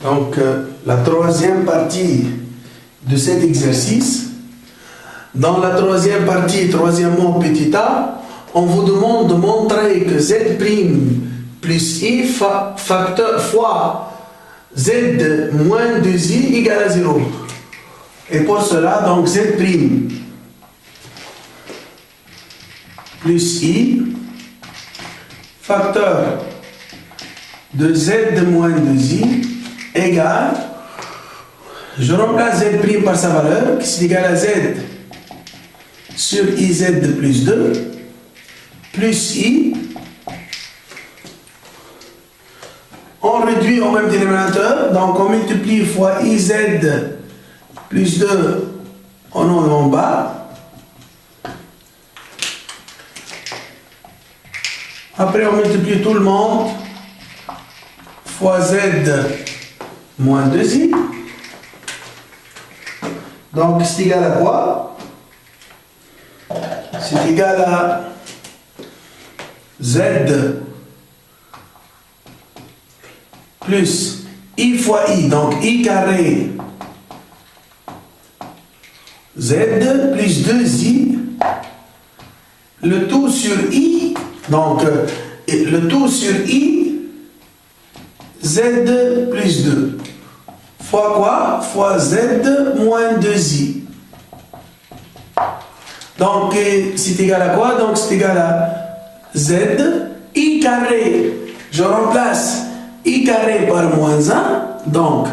Donc, la troisième partie de cet exercice. Dans la troisième partie, troisièmement petit a, on vous demande de montrer que z' plus i facteur fois z moins 2i égale à 0. Et pour cela, donc z' plus i facteur de z moins 2i égale, je remplace z' par sa valeur qui est égale à z sur iz plus 2 plus i. On réduit au même dénominateur, donc on multiplie fois iz plus 2 en haut et en bas. Après on multiplie tout le monde fois z moins 2i. Donc c'est égal à quoi? C'est égal à z plus i fois i, donc i carré z plus 2i, le tout sur i, donc le tout sur i, z plus 2, fois quoi? Fois z moins 2i. Donc c'est égal à quoi? Donc c'est égal à z, i carré, je remplace i carré par moins 1, donc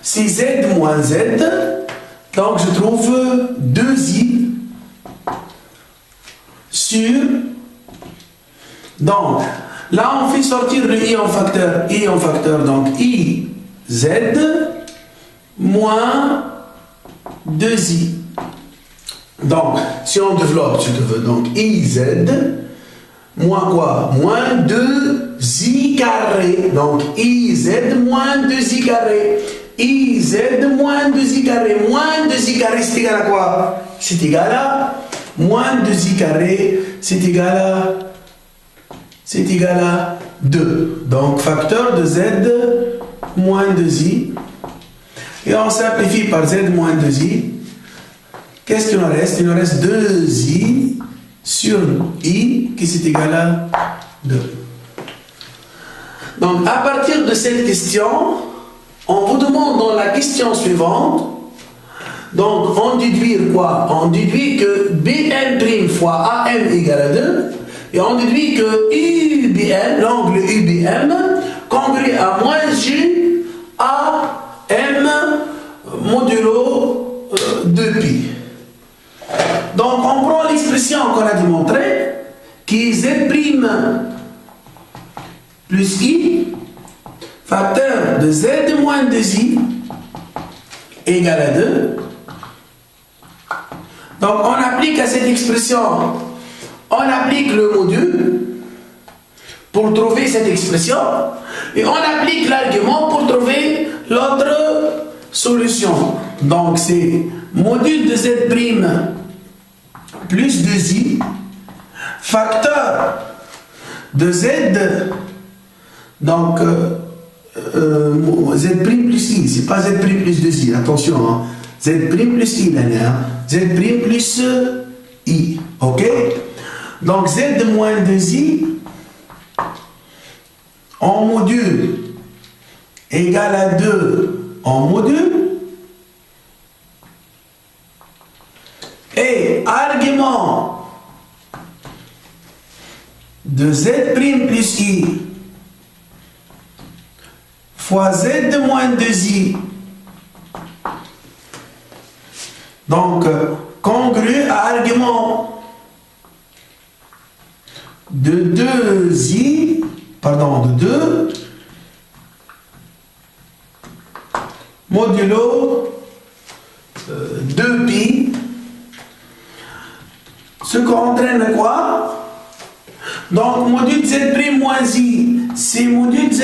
c'est z moins z, donc je trouve 2i sur, donc là on fait sortir le i en facteur, donc i z moins 2i. Donc, si on développe, si tu veux, donc iz moins quoi? Moins 2i carré. Donc, iz moins 2i carré. iz moins 2i carré. Moins 2i carré, c'est égal à quoi? C'est égal à moins 2i carré, c'est égal à 2. Donc, facteur de z moins 2i. Et on simplifie par z moins 2i. Qu'est-ce qu'il nous reste? Il nous reste 2i sur i qui est égal à 2. Donc, à partir de cette question, on vous demande dans la question suivante, donc on déduit quoi? On déduit que bm' fois am égale à 2, et on déduit que ubm, l'angle ubm, congrue à moins j à m modulo 2pi. Donc, on prend l'expression qu'on a démontrée, qui est z' plus i, facteur de z moins 2i, égale à 2. Donc, on applique à cette expression, on applique le module pour trouver cette expression, et on applique l'argument pour trouver l'autre solution. Donc, c'est module de z' plus 2i, facteur de z, donc z' plus i, c'est pas z' plus 2i, attention, hein. Z' plus i, z' plus i, ok? Donc z moins 2i en module égale à 2 en module. Et argument de z' plus i fois z moins 2i, donc congru à argument de 2i, pardon, de 2 modulo 2pi. Ce qu'on entraîne quoi? Donc, module z' moins i, c'est module z',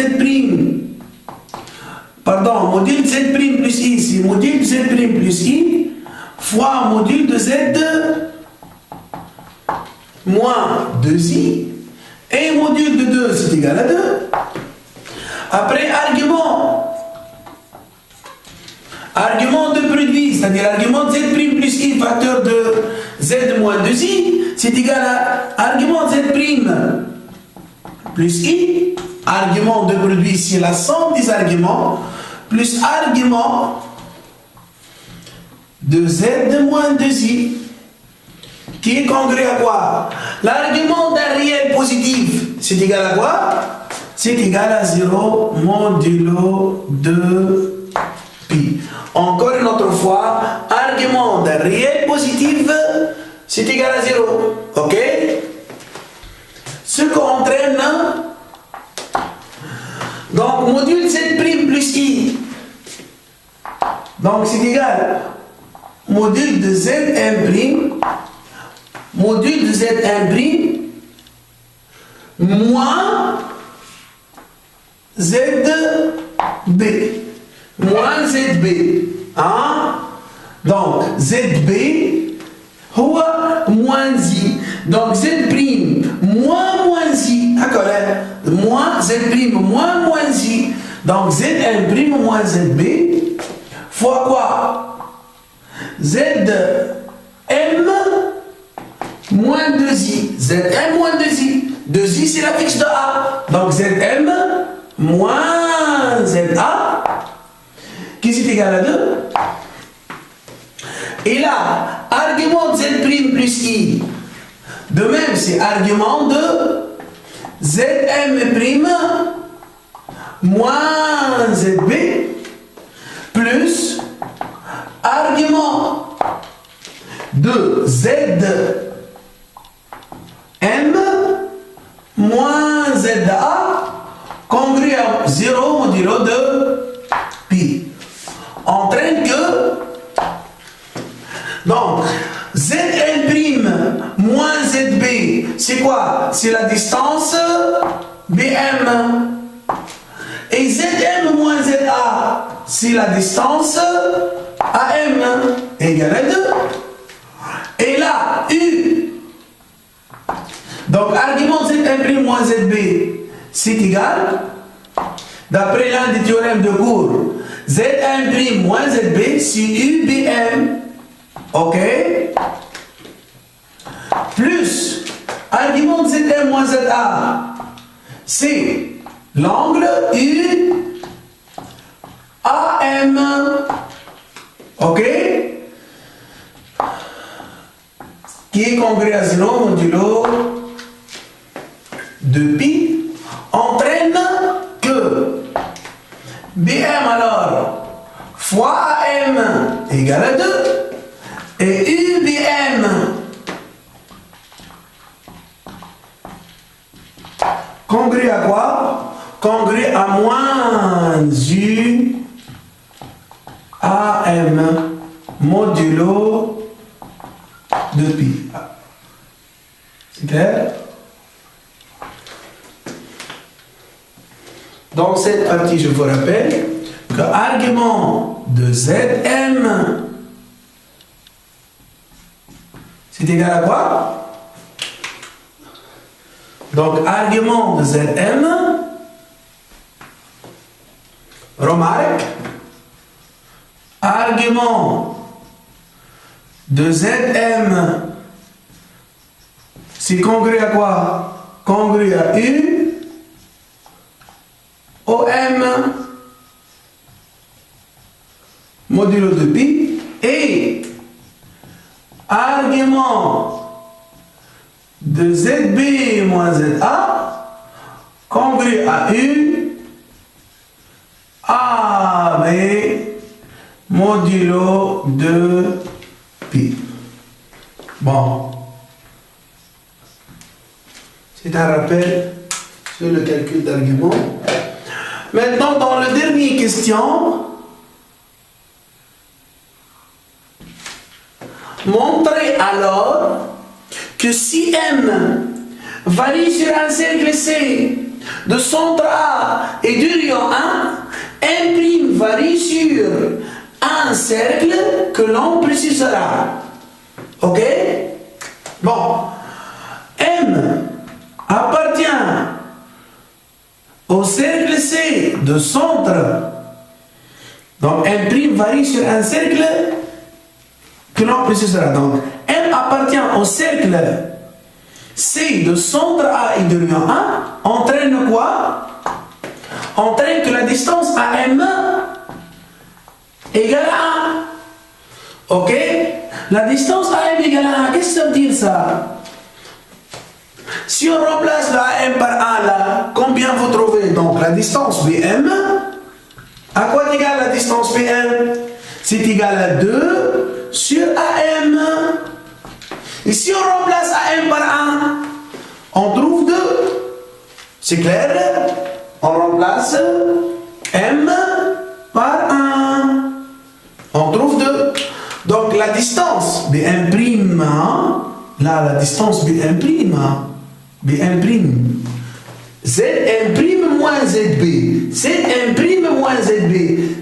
pardon, module z' plus i, c'est module z' plus i, fois module de z moins 2i, et module de 2, c'est égal à 2. Après, argument Argument de produit, c'est-à-dire argument de Z' plus I facteur de Z moins 2I, c'est égal à argument de Z' plus I, argument de produit, c'est la somme des arguments, plus argument de Z moins 2I, qui est congrue à quoi? L'argument d'un réel positif, c'est égal à quoi? C'est égal à 0 modulo de pi. Encore une autre fois, argument d'un réel positif, c'est égal à 0. Ok? Ce qu'entraîne, donc module Z' plus I. Donc c'est égal module de Zn', module de Zn' moins ZB. Moins ZB. Hein? Donc ZB هو moins I. Donc Z' moins I. D'accord? Moins Z' moins I. Donc Zn' moins ZB fois quoi? Zm moins 2I. Zm moins 2I. 2I c'est la fixe de A. Donc Zm moins ZA qui est égal à 2. Et là, argument de Z' plus I. De même, c'est argument de Zm' moins ZB plus argument de Zm moins ZA congru à 0 modulo de pi. Entraîne que donc Zn' moins ZB, c'est quoi? C'est la distance BM. Et Zm moins ZA, c'est la distance AM égale à 2. Et là, U. Donc, argument Zn' moins ZB, c'est égal, d'après l'un des théorèmes de cours, Zn' moins ZB, c'est UBM. Ok? Plus, argument de Zn moins ZA, c'est l'angle UAM. Ok? Qui est congru à 0 modulo de pi, entraîne que BM alors fois AM égale à 2 et UBM congru à quoi? Congru à moins U AM modulo de pi. C'est clair? Dans cette partie, je vous rappelle que argument de Zm, c'est égal à quoi? Donc, argument de Zm, remarque, argument de Zm, c'est congru à quoi? Congru à U, OM, modulo de pi, et argument de ZB moins ZA, congru à U, AB, modulo de pi. Bon. C'est un rappel sur le calcul d'argument. Maintenant, dans la dernière question, montrez alors que si M varie sur un cercle C de centre A et du rayon 1, M' varie sur un cercle que l'on précisera. Ok? Bon. M appartient au cercle C de centre Donc M' varie sur un cercle que l'on précisera. Donc M appartient au cercle C de centre A et de l'union A, entraîne quoi? Entraîne que la distance AM égale à 1. Ok? La distance AM égale à 1, qu'est-ce que ça veut dire ça? Si on remplace la AM par 1 là, combien vous trouvez? Donc la distance BM, à quoi est égale la distance BM? C'est égal à 2 sur AM. Et si on remplace AM par 1, on trouve 2. C'est clair? On remplace M par 1. On trouve 2. Donc la distance BM', là la distance BM', Zm' moins Zb, Zm' moins Zb,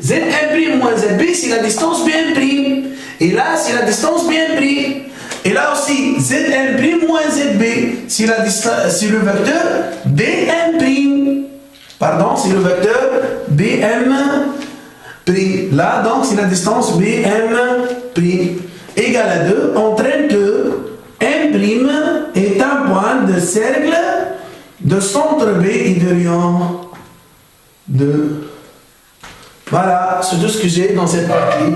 Zm' moins Zb, c'est la distance Bm'. Et là, c'est la distance Bm'. Et là aussi, Zm' moins Zb, c'est le vecteur Bm'. Pardon, c'est le vecteur Bm'. Là, donc, c'est la distance Bm' égale à 2, entraîne que M' est un point de cercle de centre B et de rayon 2. Voilà, c'est tout ce que j'ai dans cette partie.